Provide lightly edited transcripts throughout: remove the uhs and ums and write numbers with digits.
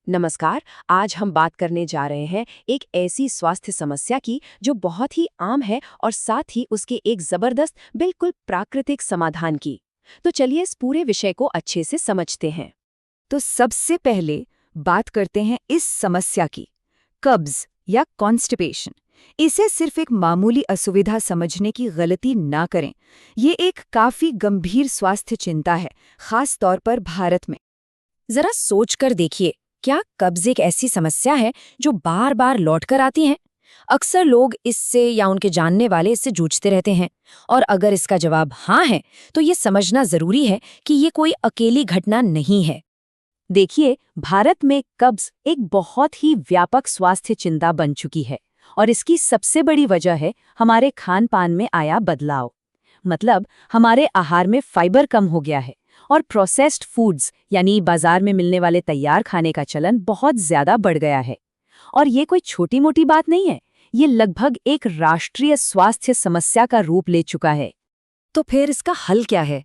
नमस्कार। आज हम बात करने जा रहे हैं एक ऐसी स्वास्थ्य समस्या की जो बहुत ही आम है और साथ ही उसके एक जबरदस्त बिल्कुल प्राकृतिक समाधान की। तो चलिए इस पूरे विषय को अच्छे से समझते हैं। तो सबसे पहले बात करते हैं इस समस्या की, कब्ज या कॉन्स्टिपेशन। इसे सिर्फ एक मामूली असुविधा समझने की गलती ना करें। ये एक काफी गंभीर स्वास्थ्य चिंता है, खास तौर पर भारत में। जरा सोचकर देखिए, क्या कब्ज एक ऐसी समस्या है जो बार बार लौट कर आती है? अक्सर लोग इससे या उनके जानने वाले इससे जूझते रहते हैं। और अगर इसका जवाब हाँ है, तो ये समझना जरूरी है कि ये कोई अकेली घटना नहीं है। देखिए, भारत में कब्ज एक बहुत ही व्यापक स्वास्थ्य चिंता बन चुकी है और इसकी सबसे बड़ी वजह है हमारे खान पान में आया बदलाव। मतलब हमारे आहार में फाइबर कम हो गया है और प्रोसेस्ड फूड्स यानी बाजार में मिलने वाले तैयार खाने का चलन बहुत ज्यादा बढ़ गया है। और ये कोई छोटी मोटी बात नहीं है, ये लगभग एक राष्ट्रीय स्वास्थ्य समस्या का रूप ले चुका है। तो फिर इसका हल क्या है?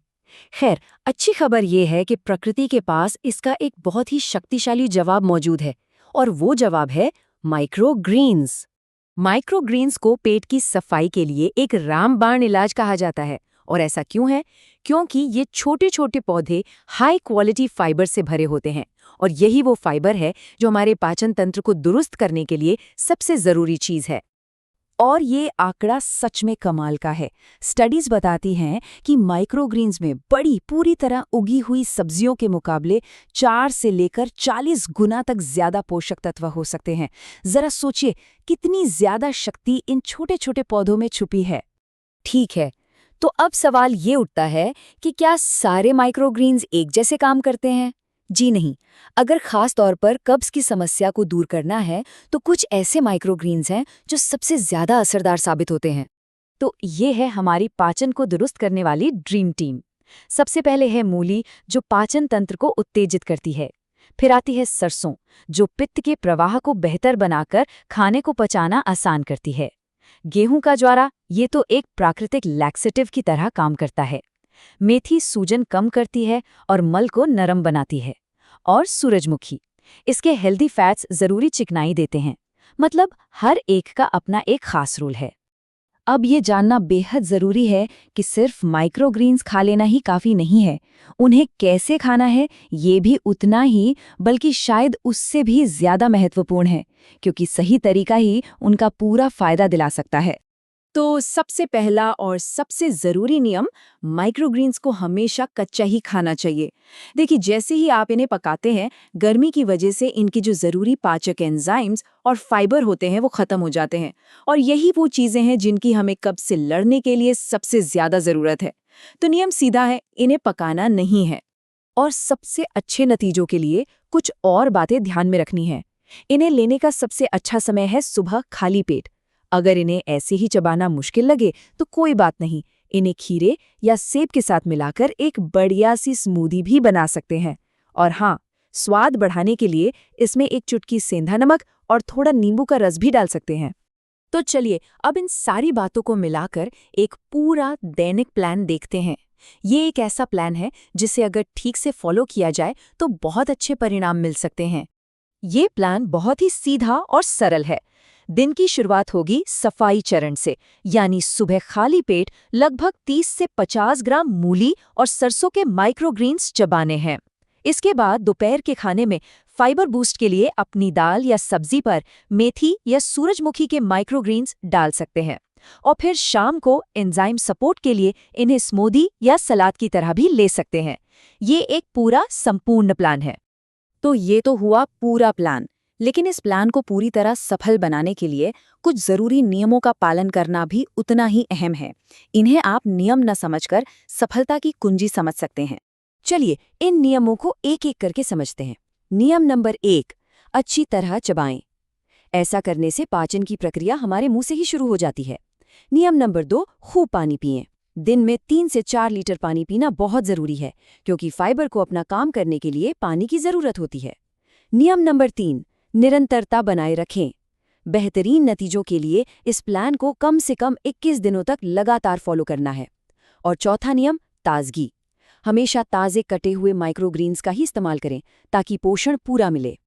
खैर, अच्छी खबर ये है कि प्रकृति के पास इसका एक बहुत ही शक्तिशाली जवाब मौजूद है, और वो जवाब है माइक्रोग्रीन्स। माइक्रोग्रीन्स को पेट की सफाई के लिए एक रामबाण इलाज कहा जाता है। और ऐसा क्यों है? क्योंकि ये छोटे छोटे पौधे हाई क्वालिटी फाइबर से भरे होते हैं, और यही वो फाइबर है जो हमारे पाचन तंत्र को दुरुस्त करने के लिए सबसे जरूरी चीज है। और ये आंकड़ा सच में कमाल का है। स्टडीज बताती हैं कि माइक्रोग्रीन्स में बड़ी पूरी तरह उगी हुई सब्जियों के मुकाबले 4 से लेकर 40 गुना तक ज्यादा पोषक तत्व हो सकते हैं। जरा सोचिए, कितनी ज्यादा शक्ति इन छोटे छोटे पौधों में छुपी है। ठीक है, तो अब सवाल ये उठता है कि क्या सारे माइक्रोग्रीन्स एक जैसे काम करते हैं? जी नहीं। अगर खास तौर पर कब्ज की समस्या को दूर करना है, तो कुछ ऐसे माइक्रोग्रीन्स हैं जो सबसे ज्यादा असरदार साबित होते हैं। तो ये है हमारी पाचन को दुरुस्त करने वाली ड्रीम टीम। सबसे पहले है मूली, जो पाचन तंत्र को उत्तेजित करती है। फिर आती है सरसों, जो पित्त के प्रवाह को बेहतर बनाकर खाने को पचाना आसान करती है। गेहूं का ज्वारा, ये तो एक प्राकृतिक लैक्सेटिव की तरह काम करता है। मेथी सूजन कम करती है और मल को नरम बनाती है। और सूरजमुखी, इसके हेल्दी फैट्स जरूरी चिकनाई देते हैं। मतलब हर एक का अपना एक खास रोल है। अब ये जानना बेहद जरूरी है कि सिर्फ माइक्रोग्रीन्स खा लेना ही काफी नहीं है। उन्हें कैसे खाना है, ये भी उतना ही, बल्कि शायद उससे भी ज्यादा महत्वपूर्ण है, क्योंकि सही तरीका ही उनका पूरा फायदा दिला सकता है। तो सबसे पहला और सबसे जरूरी नियम, माइक्रोग्रीन्स को हमेशा कच्चा ही खाना चाहिए। देखिए, जैसे ही आप इन्हें पकाते हैं, गर्मी की वजह से इनकी जो जरूरी पाचक एंजाइम्स और फाइबर होते हैं वो खत्म हो जाते हैं। और यही वो चीजें हैं जिनकी हमें कब्ज से लड़ने के लिए सबसे ज्यादा जरूरत है। तो नियम सीधा है, इन्हें पकाना नहीं है। और सबसे अच्छे नतीजों के लिए कुछ और बातें ध्यान में रखनी है। इन्हें लेने का सबसे अच्छा समय है सुबह खाली पेट। अगर इन्हें ऐसे ही चबाना मुश्किल लगे तो कोई बात नहीं, इन्हें खीरे या सेब के साथ मिलाकर एक बढ़िया सी स्मूदी भी बना सकते हैं। और हाँ, स्वाद बढ़ाने के लिए इसमें एक चुटकी सेंधा नमक और थोड़ा नींबू का रस भी डाल सकते हैं। तो चलिए अब इन सारी बातों को मिलाकर एक पूरा दैनिक प्लान देखते हैं। ये एक ऐसा प्लान है जिसे अगर ठीक से फॉलो किया जाए तो बहुत अच्छे परिणाम मिल सकते हैं। ये प्लान बहुत ही सीधा और सरल है। दिन की शुरुआत होगी सफाई चरण से, यानी सुबह खाली पेट लगभग 30 से 50 ग्राम मूली और सरसों के माइक्रोग्रीन्स चबाने हैं। इसके बाद दोपहर के खाने में फाइबर बूस्ट के लिए अपनी दाल या सब्जी पर मेथी या सूरजमुखी के माइक्रोग्रीन्स डाल सकते हैं। और फिर शाम को एंजाइम सपोर्ट के लिए इन्हें स्मूदी या सलाद की तरह भी ले सकते हैं। ये एक पूरा संपूर्ण प्लान है। तो ये तो हुआ पूरा प्लान, लेकिन इस प्लान को पूरी तरह सफल बनाने के लिए कुछ जरूरी नियमों का पालन करना भी उतना ही अहम है। इन्हें आप नियम न समझकर सफलता की कुंजी समझ सकते हैं। चलिए इन नियमों को एक एक करके समझते हैं। नियम नंबर 1, अच्छी तरह चबाएं। ऐसा करने से पाचन की प्रक्रिया हमारे मुंह से ही शुरू हो जाती है। नियम नंबर 2, खूब पानी पिएं। दिन में 3 से 4 लीटर पानी पीना बहुत जरूरी है, क्योंकि फाइबर को अपना काम करने के लिए पानी की जरूरत होती है। नियम नंबर 3, निरंतरता बनाए रखें। बेहतरीन नतीजों के लिए इस प्लान को कम से कम 21 दिनों तक लगातार फॉलो करना है। और चौथा नियम, ताजगी। हमेशा ताज़े कटे हुए माइक्रोग्रीन्स का ही इस्तेमाल करें ताकि पोषण पूरा मिले।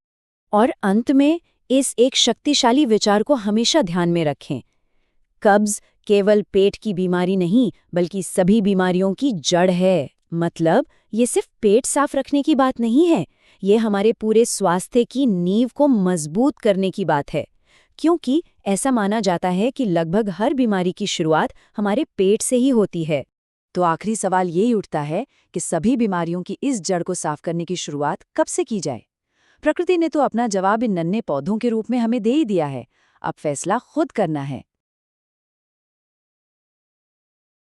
और अंत में इस एक शक्तिशाली विचार को हमेशा ध्यान में रखें। कब्ज केवल पेट की बीमारी नहीं, बल्कि सभी बीमारियों की जड़ है। मतलब ये सिर्फ पेट साफ रखने की बात नहीं है, ये हमारे पूरे स्वास्थ्य की नींव को मजबूत करने की बात है। क्योंकि ऐसा माना जाता है कि लगभग हर बीमारी की शुरुआत हमारे पेट से ही होती है। तो आखिरी सवाल यही उठता है कि सभी बीमारियों की इस जड़ को साफ करने की शुरुआत कब से की जाए? प्रकृति ने तो अपना जवाब इन नन्हे पौधों के रूप में हमें दे ही दिया है। अब फैसला खुद करना है।